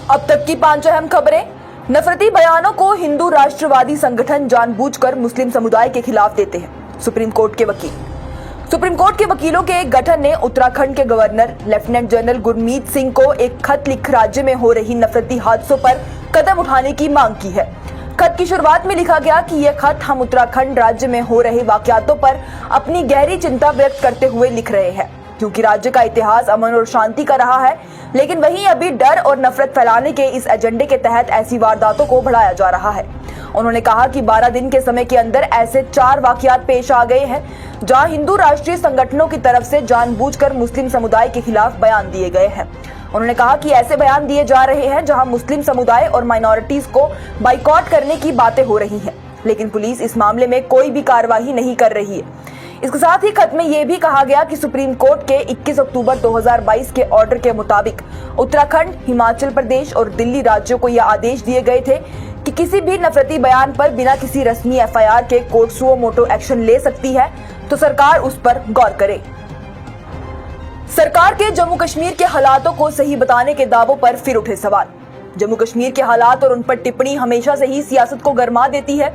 अब तक की 5 अहम खबरें। नफरती बयानों को हिंदू राष्ट्रवादी संगठन जानबूझकर मुस्लिम समुदाय के खिलाफ देते हैं। सुप्रीम कोर्ट के वकीलों के एक गठन ने उत्तराखंड के governor lieutenant general Gurmeet Singh को एक खत लिख राज्य में हो रही नफरती हादसों पर कदम उठाने की मांग की है। खत की शुरुआत में लिखा गया कि यह खत हम उत्तराखंड राज्य में हो रहे वाकयातों पर अपनी गहरी चिंता व्यक्त करते हुए लिख रहे हैं, क्योंकि राज्य का इतिहास अमन और शांति का रहा है, लेकिन वहीं अभी डर और नफरत फैलाने के इस एजेंडे के तहत ऐसी वारदातों को बढ़ाया जा रहा है। उन्होंने कहा कि 12 दिन के समय के अंदर ऐसे 4 वाकयात पेश आ गए हैं जहां हिंदू राष्ट्रीय संगठनों की तरफ से जानबूझकर मुस्लिम समुदाय के खिलाफ बयान दिए गए हैं। उन्होंने कहा कि ऐसे बयान दिए जा रहे हैं जहां मुस्लिम समुदाय और माइनॉरिटीज को बाइकॉट करने की बातें हो रही हैं, लेकिन पुलिस इस मामले में कोई भी कार्रवाई नहीं कर रही है। इसके साथ ही खत में यह भी कहा गया कि सुप्रीम कोर्ट के 21 अक्टूबर 2022 के ऑर्डर के मुताबिक उत्तराखंड, हिमाचल प्रदेश और दिल्ली राज्यों को यह आदेश दिए गए थे कि किसी भी नफरती बयान पर बिना किसी रस्मी एफआईआर के कोर्ट सुओ मोटो एक्शन ले सकती है, तो सरकार उस पर गौर करे। सरकार के जम्मू कश्मीर के हालातों को सही बताने के दावों पर फिर उठे सवाल। जम्मू कश्मीर के हालात और उन पर टिप्पणी हमेशा से ही सियासत को गरमा देती है।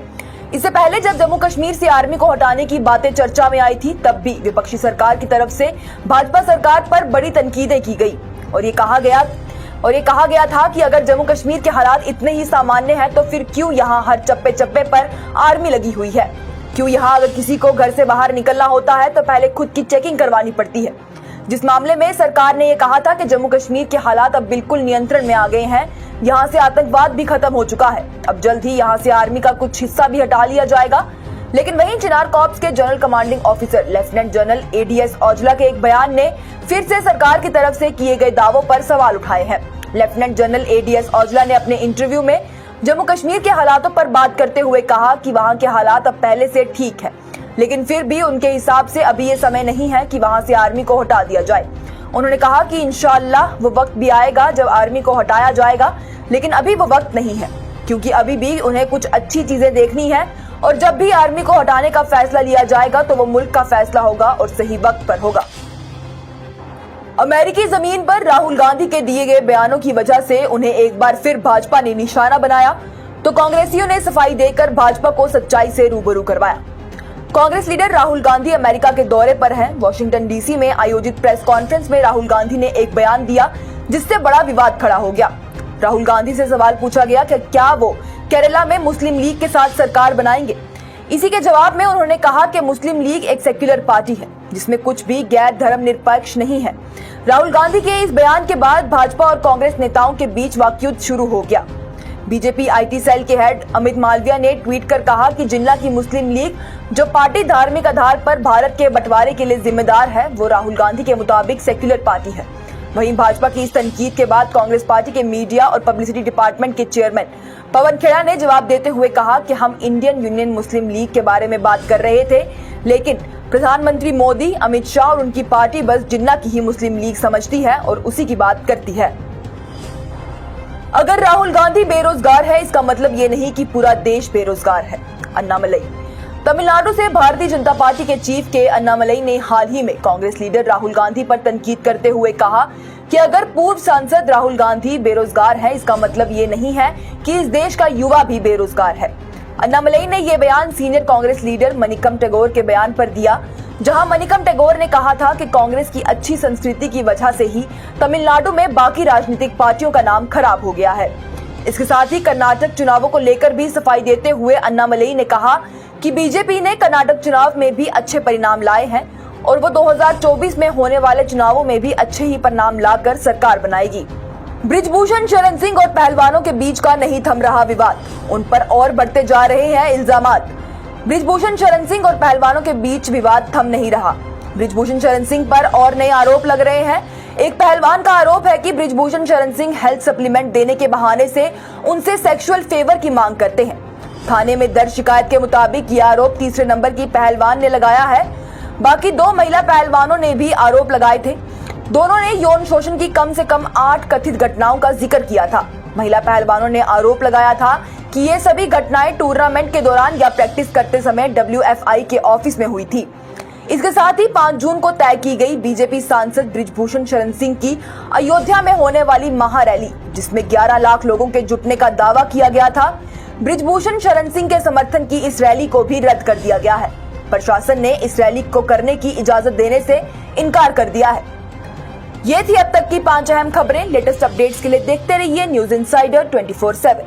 इससे पहले जब जम्मू कश्मीर से आर्मी को हटाने की बातें चर्चा में आई थी, तब भी विपक्षी सरकार की तरफ से भाजपा सरकार पर बड़ी तनकीदें की गई और ये कहा गया था कि अगर जम्मू कश्मीर के हालात इतने ही सामान्य हैं, तो फिर क्यों यहाँ हर चप्पे चप्पे पर आर्मी लगी हुई है? क्यों यहाँ अगर किसी को घर से बाहर निकलना होता है तो पहले खुद की चेकिंग करवानी पड़ती है? जिस मामले में सरकार ने यह कहा था कि जम्मू कश्मीर के हालात अब बिल्कुल नियंत्रण में आ गए हैं, यहाँ से आतंकवाद भी खत्म हो चुका है, अब जल्द ही यहाँ से आर्मी का कुछ हिस्सा भी हटा लिया जाएगा। लेकिन वहीं चिनार कॉर्प्स के general commanding officer lieutenant general ADS Aujla के एक बयान ने फिर से सरकार की तरफ से किए गए दावों पर सवाल उठाए हैं। लेफ्टिनेंट जनरल एडीएस औजला ने अपने इंटरव्यू में जम्मू कश्मीर के हालातों पर बात करते हुए कहा कि वहाँ के हालात अब पहले से ठीक है, लेकिन फिर भी उनके हिसाब से अभी ये समय नहीं है कि वहां से आर्मी को हटा दिया जाए। उन्होंने कहा कि इंशाअल्लाह वो वक्त भी आएगा जब आर्मी को हटाया जाएगा, लेकिन अभी वो वक्त नहीं है, क्योंकि अभी भी उन्हें कुछ अच्छी चीजें देखनी है और जब भी आर्मी को हटाने का फैसला लिया जाएगा तो वो मुल्क का फैसला होगा और सही वक्त पर होगा। अमेरिकी जमीन पर राहुल गांधी के दिए गए बयानों की वजह से उन्हें एक बार फिर भाजपा ने निशाना बनाया, तो कांग्रेसियों ने सफाई देकर भाजपा को सच्चाई से रूबरू करवाया। कांग्रेस लीडर राहुल गांधी अमेरिका के दौरे पर हैं। वॉशिंगटन डीसी में आयोजित प्रेस कॉन्फ्रेंस में राहुल गांधी ने एक बयान दिया जिससे बड़ा विवाद खड़ा हो गया। राहुल गांधी से सवाल पूछा गया कि क्या वो केरला में मुस्लिम लीग के साथ सरकार बनाएंगे। इसी के जवाब में उन्होंने कहा कि मुस्लिम लीग एक सेक्युलर पार्टी है जिसमें कुछ भी गैर धर्मनिरपेक्ष नहीं है। राहुल गांधी के इस बयान के बाद भाजपा और कांग्रेस नेताओं के बीच वाकयुद्ध शुरू हो गया। बीजेपी आईटी सेल के हेड अमित मालविया ने ट्वीट कर कहा कि जिन्ना की मुस्लिम लीग, जो पार्टी धार्मिक आधार पर भारत के बंटवारे के लिए जिम्मेदार है, वो राहुल गांधी के मुताबिक सेक्युलर पार्टी है। वहीं भाजपा की इस तनकीद के बाद कांग्रेस पार्टी के मीडिया और पब्लिसिटी डिपार्टमेंट के चेयरमैन पवन खेड़ा ने जवाब देते हुए कहा कि हम इंडियन यूनियन मुस्लिम लीग के बारे में बात कर रहे थे, लेकिन प्रधानमंत्री मोदी, अमित शाह और उनकी पार्टी बस जिन्ना की ही मुस्लिम लीग समझती है और उसी की बात करती है। अगर राहुल गांधी बेरोजगार है, इसका मतलब ये नहीं कि पूरा देश बेरोजगार है। अन्नामलई। तमिलनाडु से भारतीय जनता पार्टी के चीफ के अन्नामलई ने हाल ही में कांग्रेस लीडर राहुल गांधी पर तनकीद करते हुए कहा कि अगर पूर्व सांसद राहुल गांधी बेरोजगार है, इसका मतलब ये नहीं है कि इस देश का युवा भी बेरोजगार है। अन्नामलई ने यह बयान सीनियर कांग्रेस लीडर मनिकम टैगोर के बयान पर दिया, जहां मनिकम टैगोर ने कहा था कि कांग्रेस की अच्छी संस्कृति की वजह से ही तमिलनाडु में बाकी राजनीतिक पार्टियों का नाम खराब हो गया है। इसके साथ ही कर्नाटक चुनावों को लेकर भी सफाई देते हुए अन्नामलई ने कहा कि बीजेपी ने कर्नाटक चुनाव में भी अच्छे परिणाम लाए हैं और वो 2024 में होने वाले चुनावों में भी अच्छे ही परिणाम लाकर सरकार बनाएगी। बृजभूषण शरण सिंह और पहलवानों के बीच का नहीं थम रहा विवाद, उन पर और बढ़ते जा रहे हैं इल्जामात। बृजभूषण शरण सिंह और पहलवानों के बीच विवाद थम नहीं रहा। बृजभूषण शरण सिंह पर और नए आरोप लग रहे हैं। एक पहलवान का आरोप है कि बृजभूषण शरण सिंह हेल्थ सप्लीमेंट देने के बहाने से उनसे सेक्सुअल फेवर की मांग करते हैं। थाने में दर्ज शिकायत के मुताबिक यह आरोप तीसरे नंबर की पहलवान ने लगाया है। बाकी 2 महिला पहलवानों ने भी आरोप लगाए थे। दोनों ने यौन शोषण की कम से कम 8 कथित घटनाओं का जिक्र किया था। महिला पहलवानों ने आरोप लगाया था कि ये सभी घटनाएं टूर्नामेंट के दौरान या प्रैक्टिस करते समय WFI के ऑफिस में हुई थी। इसके साथ ही 5 जून को तय की गई बीजेपी सांसद बृजभूषण शरण सिंह की अयोध्या में होने वाली महारैली, जिसमें 11 लाख लोगों के जुटने का दावा किया गया था, बृजभूषण शरण सिंह के समर्थन की इस रैली को भी रद्द कर दिया गया है। प्रशासन ने इस रैली को करने की इजाजत देने से इनकार कर दिया है। ये थी अब तक की 5 अहम खबरें। लेटेस्ट अपडेट्स के लिए देखते रहिए न्यूज इंसाइडर 24/7।